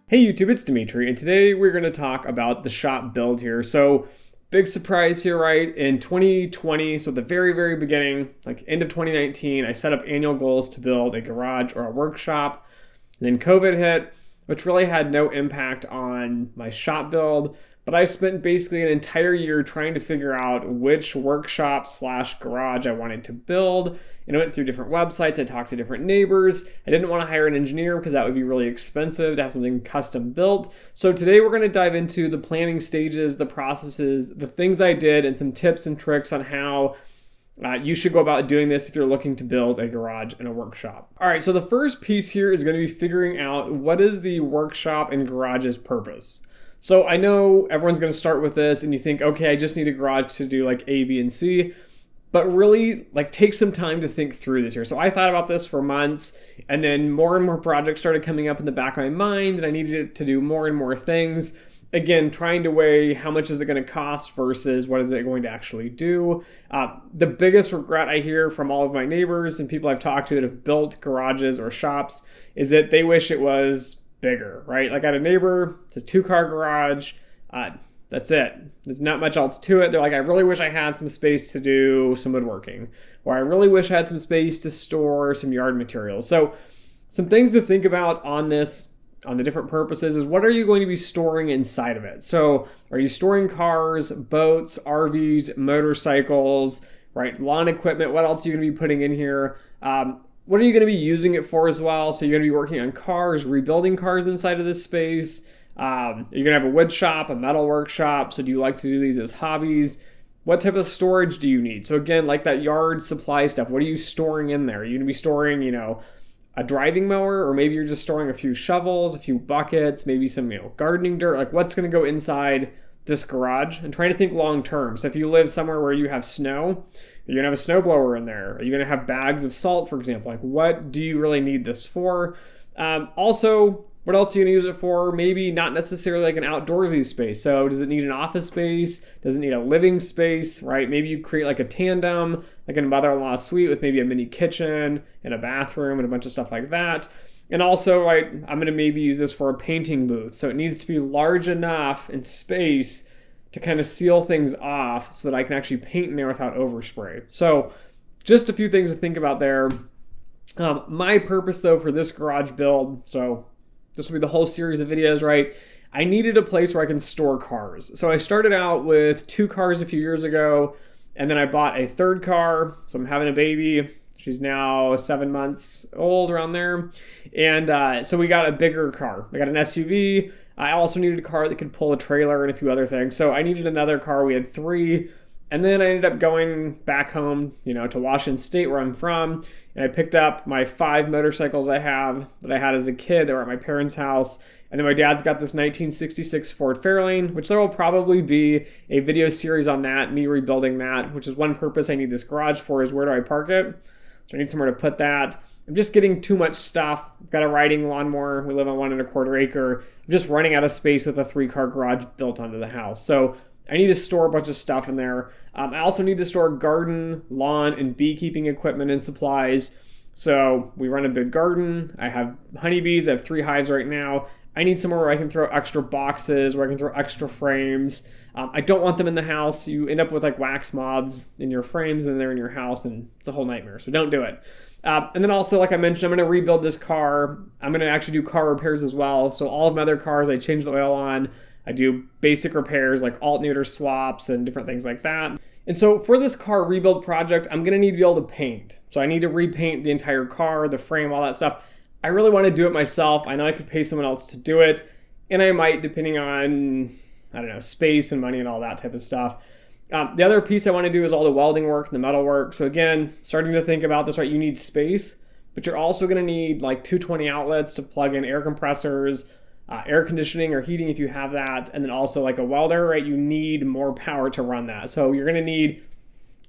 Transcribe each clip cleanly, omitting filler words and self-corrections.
Hey YouTube, it's Dimitri, and today we're going to talk about the shop build here. So, big surprise here, right? In 2020, so at the very beginning, like end of 2019, I set up annual goals to build a garage or a workshop. And then COVID hit, which really had no impact on my shop build. But I spent basically an entire year trying to figure out which workshop / garage I wanted to build. And I went through different websites. I talked to different neighbors. I didn't want to hire an engineer because that would be really expensive to have something custom built. So today we're going to dive into the planning stages, the processes, the things I did, and some tips and tricks on how you should go about doing this if you're looking to build a garage and a workshop. All right, so the first piece here is going to be figuring out what is the workshop and garage's purpose. So I know everyone's going to start with this and you think, okay, I just need a garage to do like A, B, and C. But really, like, take some time to think through this here. So I thought about this for months, and then more and more projects started coming up in the back of my mind, and I needed to do more and more things. Again, trying to weigh how much is it going to cost versus what is it going to actually do. The biggest regret I hear from all of my neighbors and people I've talked to that have built garages or shops is that they wish it was bigger, right? Like I had a neighbor, it's a 2-car garage. That's it. There's not much else to it. They're like, I really wish I had some space to do some woodworking, or I really wish I had some space to store some yard materials. So some things to think about on this, on the different purposes, is what are you going to be storing inside of it? So are you storing cars, boats, RVs, motorcycles, right? Lawn equipment? What else are you going to be putting in here? What are you going to be using it for as well? So you're going to be working on cars, rebuilding cars inside of this space. You're going to have a wood shop, a metal workshop. So do you like to do these as hobbies? What type of storage do you need? So again, like that yard supply stuff, what are you storing in there? Are you going to be storing, a driving mower, or maybe you're just storing a few shovels, a few buckets, maybe some, gardening dirt? Like what's going to go inside this garage? And trying to think long term. So if you live somewhere where you have snow, you're going to have a snow blower in there. Are you going to have bags of salt, for example? Like what do you really need this for? Also, what else are you going to use it for? Maybe not necessarily like an outdoorsy space. So does it need an office space? Does it need a living space, right? Maybe you create like a tandem, like a mother-in-law suite with maybe a mini kitchen and a bathroom and a bunch of stuff like that. And also, right, I'm going to maybe use this for a painting booth. So it needs to be large enough in space to kind of seal things off so that I can actually paint in there without overspray. So just a few things to think about there. My purpose though for this garage build, so this will be the whole series of videos, right? I needed a place where I can store cars. So I started out with 2 cars a few years ago, and then I bought a 3rd car. So I'm having a baby. She's now 7 months old, around there. And so we got a bigger car. I got an SUV. I also needed a car that could pull a trailer and a few other things. So I needed another car. We had 3. And then I ended up going back home, to Washington State, where I'm from. And I picked up my 5 motorcycles I have that I had as a kid that were at my parents' house. And then my dad's got this 1966 Ford Fairlane, which there will probably be a video series on that, me rebuilding that, which is one purpose I need this garage for, is where do I park it? So I need somewhere to put that. I'm just getting too much stuff. I've got a riding lawnmower. We live on 1.25 acre. I'm just running out of space with a 3-car garage built onto the house. So I need to store a bunch of stuff in there. I also need to store garden, lawn, and beekeeping equipment and supplies. So we run a big garden. I have honeybees. I have 3 hives right now. I need somewhere where I can throw extra boxes, where I can throw extra frames. I don't want them in the house. You end up with like wax moths in your frames and they're in your house, and it's a whole nightmare. So don't do it. And then also, like I mentioned, I'm going to rebuild this car. I'm going to actually do car repairs as well. So all of my other cars, I change the oil on. I do basic repairs like alternator swaps and different things like that. And so for this car rebuild project, I'm going to need to be able to paint. So I need to repaint the entire car, the frame, all that stuff. I really want to do it myself. I know I could pay someone else to do it. And I might, depending on, space and money and all that type of stuff. The other piece I want to do is all the welding work and the metal work. So again, starting to think about this, right? You need space, but you're also going to need like 220 outlets to plug in air compressors, air conditioning or heating if you have that, and then also like a welder, right? You need more power to run that. So you're going to need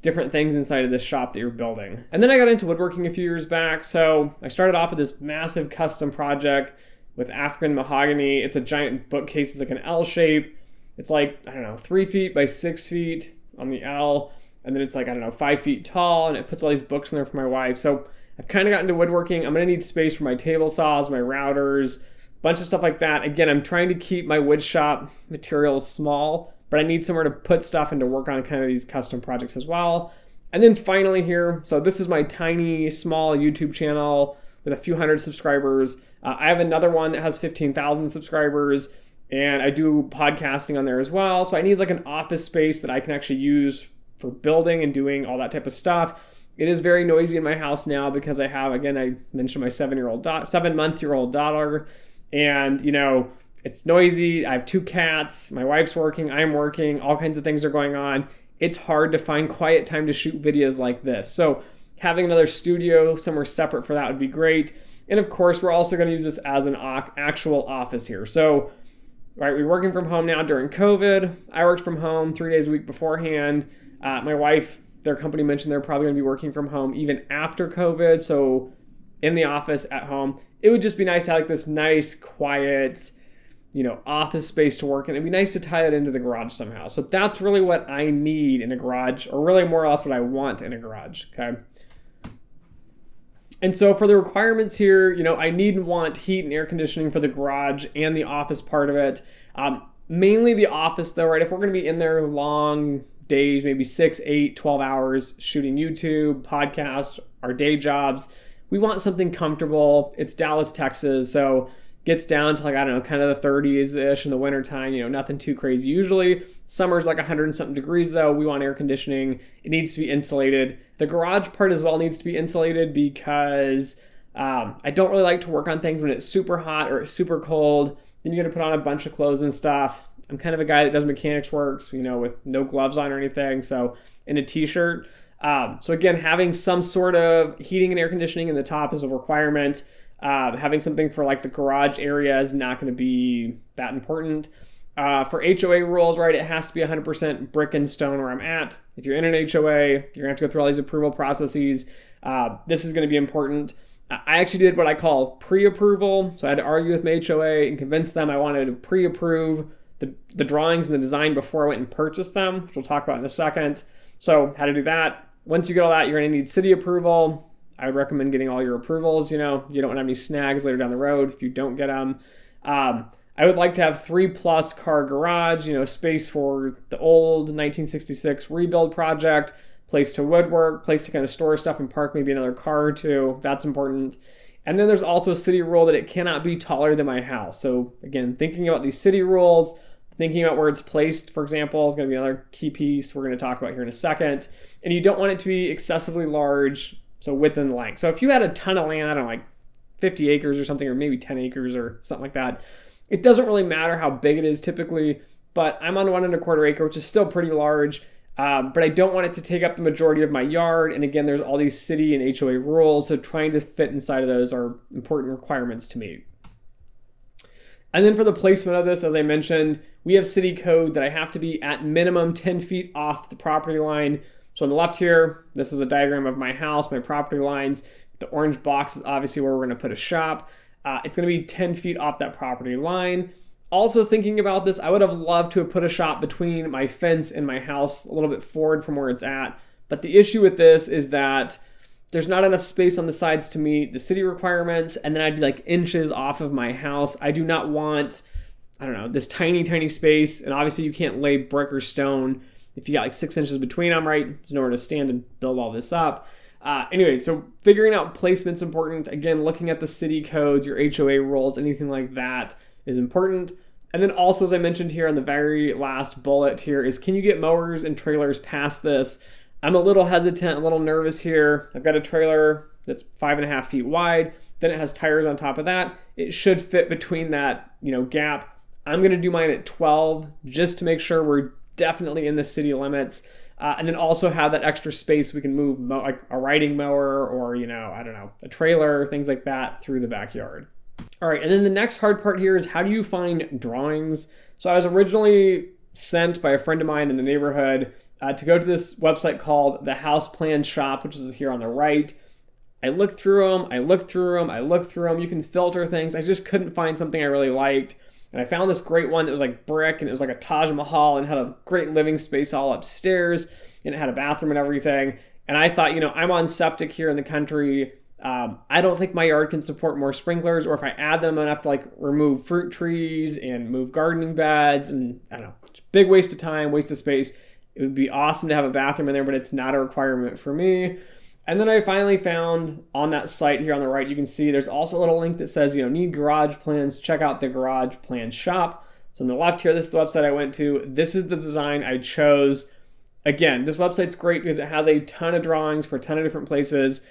different things inside of this shop that you're building. And then I got into woodworking a few years back. So I started off with this massive custom project with African mahogany. It's a giant bookcase. It's like an L shape. It's like, 3 feet by 6 feet on the L. And then it's like, 5 feet tall, and it puts all these books in there for my wife. So I've kind of gotten into woodworking. I'm going to need space for my table saws, my routers, bunch of stuff like that. Again, I'm trying to keep my wood shop materials small, but I need somewhere to put stuff and to work on kind of these custom projects as well. And then finally here, so this is my tiny, small YouTube channel with a few hundred subscribers. I have another one that has 15,000 subscribers, and I do podcasting on there as well. So I need like an office space that I can actually use for building and doing all that type of stuff. It is very noisy in my house now because I have, again, I mentioned my 7-month-year-old daughter, and it's noisy. I have 2 cats. My wife's working. I'm working. All kinds of things are going on. It's hard to find quiet time to shoot videos like this. So having another studio somewhere separate for that would be great. And of course, we're also going to use this as an actual office here. So, right, we're working from home now during COVID. I worked from home 3 days a week beforehand. My wife, their company mentioned they're probably going to be working from home even after COVID. So in the office, at home, it would just be nice to have like this nice, quiet, office space to work in. It'd be nice to tie it into the garage somehow. So that's really what I need in a garage, or really more or less what I want in a garage, okay? And so for the requirements here, I need and want heat and air conditioning for the garage and the office part of it. Mainly the office though, right? If we're going to be in there long days, maybe 6, 8, 12 hours shooting YouTube, podcasts, our day jobs, we want something comfortable. It's Dallas, Texas, so gets down to like, I don't know, kind of the 30s-ish in the wintertime, nothing too crazy. Usually summer's like 100 and something degrees though. We want air conditioning. It needs to be insulated. The garage part as well needs to be insulated because I don't really like to work on things when it's super hot or it's super cold. Then you got to put on a bunch of clothes and stuff. I'm kind of a guy that does mechanics works, with no gloves on or anything. So in a t-shirt. So again, having some sort of heating and air conditioning in the top is a requirement. Having something for like the garage area is not going to be that important. For HOA rules, right, it has to be 100% brick and stone where I'm at. If you're in an HOA, you're going to have to go through all these approval processes. This is going to be important. I actually did what I call pre-approval. So I had to argue with my HOA and convince them I wanted to pre-approve the drawings and the design before I went and purchased them, which we'll talk about in a second. So how to do that. Once you get all that, you're going to need city approval. I would recommend getting all your approvals. You don't want to have any snags later down the road if you don't get them. I would like to have 3+ car garage, space for the old 1966 rebuild project, place to woodwork, place to kind of store stuff and park maybe another car or two. That's important. And then there's also a city rule that it cannot be taller than my house. So again, thinking about these city rules, thinking about where it's placed, for example, is going to be another key piece we're going to talk about here in a second. And you don't want it to be excessively large, so width and length. So if you had a ton of land, I don't know, like 50 acres or something, or maybe 10 acres or something like that, it doesn't really matter how big it is typically, but I'm on 1¼ acre, which is still pretty large, but I don't want it to take up the majority of my yard. And again, there's all these city and HOA rules, so trying to fit inside of those are important requirements to meet. And then for the placement of this, as I mentioned, we have city code that I have to be at minimum 10 feet off the property line. So on the left here, this is a diagram of my house, my property lines. The orange box is obviously where we're going to put a shop. It's going to be 10 feet off that property line. Also thinking about this, I would have loved to have put a shop between my fence and my house a little bit forward from where it's at. But the issue with this is that there's not enough space on the sides to meet the city requirements, and then I'd be like inches off of my house. I do not want, this tiny, tiny space, and obviously you can't lay brick or stone if you got like 6 inches between them, right? There's nowhere to stand and build all this up. Anyway, so figuring out placement's important. Again, looking at the city codes, your HOA rules, anything like that is important. And then also, as I mentioned here on the very last bullet here, is can you get mowers and trailers past this? I'm a little hesitant, a little nervous here. I've got a trailer that's 5.5 feet wide. Then it has tires on top of that. It should fit between that, gap. I'm going to do mine at 12 just to make sure we're definitely in the city limits. And then also have that extra space we can move like a riding mower or, a trailer, things like that through the backyard. All right, and then the next hard part here is how do you find drawings? So I was originally sent by a friend of mine in the neighborhood to go to this website called the House Plan Shop, which is here on the right. I looked through them. You can filter things. I just couldn't find something I really liked. And I found this great one that was like brick and it was like a Taj Mahal and had a great living space all upstairs and it had a bathroom and everything. And I thought, I'm on septic here in the country. I don't think my yard can support more sprinklers, or if I add them, I'm gonna have to like remove fruit trees and move gardening beds, and I don't know, big waste of time, waste of space. It would be awesome to have a bathroom in there, but it's not a requirement for me. And then I finally found on that site here on the right, you can see there's also a little link that says, need garage plans, check out the garage plan shop. So on the left here, this is the website I went to. This is the design I chose. Again, this website's great because it has a ton of drawings for a ton of different places.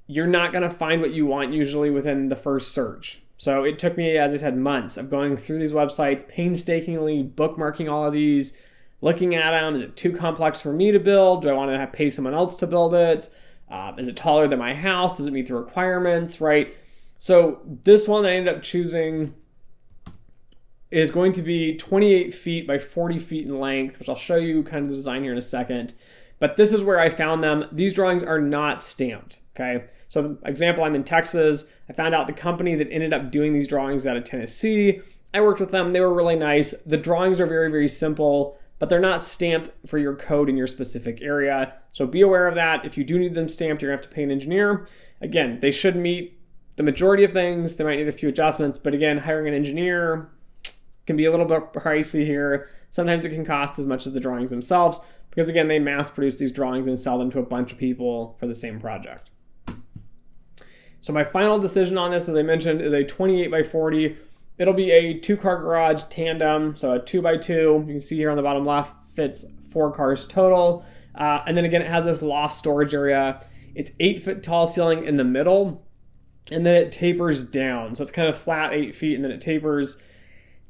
You're not gonna find what you want usually within the first search. So it took me, as I said, months of going through these websites, painstakingly bookmarking all of these, looking at them. Is it too complex for me to build? Do I want to pay someone else to build it? Is it taller than my house? Does it meet the requirements, right? So this one I ended up choosing is going to be 28 feet by 40 feet in length, which I'll show you kind of the design here in a second. But this is where I found them. These drawings are not stamped, okay? So example, I'm in Texas. I found out the company that ended up doing these drawings out of Tennessee. I worked with them. They were really nice. The drawings are very, very simple, but they're not stamped for your code in your specific area. So be aware of that. If you do need them stamped, you're gonna have to pay an engineer. Again, they should meet the majority of things. They might need a few adjustments, but again, hiring an engineer can be a little bit pricey here. Sometimes it can cost as much as the drawings themselves because again, they mass produce these drawings and sell them to a bunch of people for the same project. So my final decision on this, as I mentioned, is a 28 by 40. It'll be a 2-car garage tandem, so a 2x2. You can see here on the bottom left, fits 4 cars total. And then again, it has this loft storage area. It's 8-foot tall ceiling in the middle, and then it tapers down. So it's kind of flat 8 feet, and then it tapers.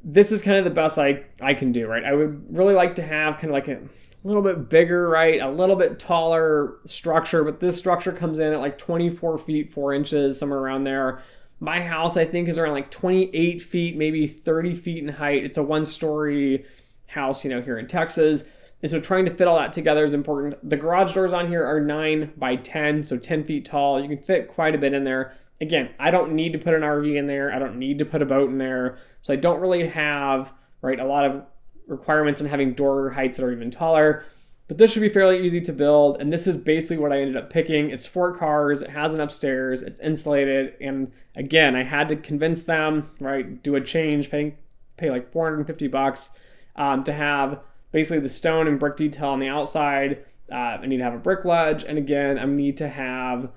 This is kind of the best I can do, right? I would really like to have kind of like a little bit bigger, right? A little bit taller structure, but this structure comes in at like 24 feet, 4 inches, somewhere around there. My house, I think, is around like 28 feet, maybe 30 feet in height. It's a 1-story house, here in Texas. And so trying to fit all that together is important. The garage doors on here are 9 by 10, so 10 feet tall. You can fit quite a bit in there. Again, I don't need to put an RV in there. I don't need to put a boat in there. So I don't really have, right, a lot of requirements in having door heights that are even taller. But this should be fairly easy to build. And this is basically what I ended up picking. It's 4 cars. It has an upstairs. It's insulated. And again, I had to convince them, right, do a change, pay like $450 to have basically the stone and brick detail on the outside. I need to have a brick ledge. And again, I need to have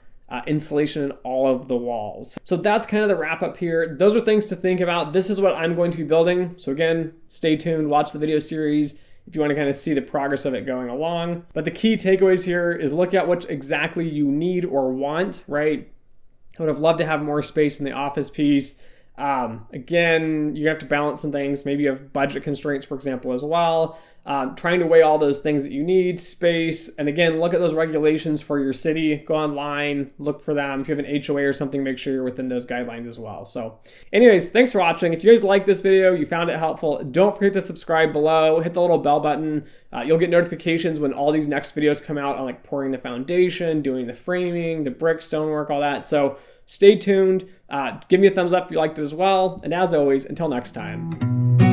insulation in all of the walls. So that's kind of the wrap up here. Those are things to think about. This is what I'm going to be building. So again, stay tuned, watch the video series if you want to kind of see the progress of it going along. But the key takeaways here is look at what exactly you need or want, right? I would have loved to have more space in the office piece. Again, you have to balance some things. Maybe you have budget constraints, for example, as well. Trying to weigh all those things that you need, space, and again, look at those regulations for your city. Go online, look for them. If you have an HOA or something, make sure you're within those guidelines as well. So anyways, thanks for watching. If you guys liked this video, you found it helpful, don't forget to subscribe below, hit the little bell button. You'll get notifications when all these next videos come out on like pouring the foundation, doing the framing, the brick, stonework, all that. So stay tuned. Give me a thumbs up if you liked it as well. And as always, until next time.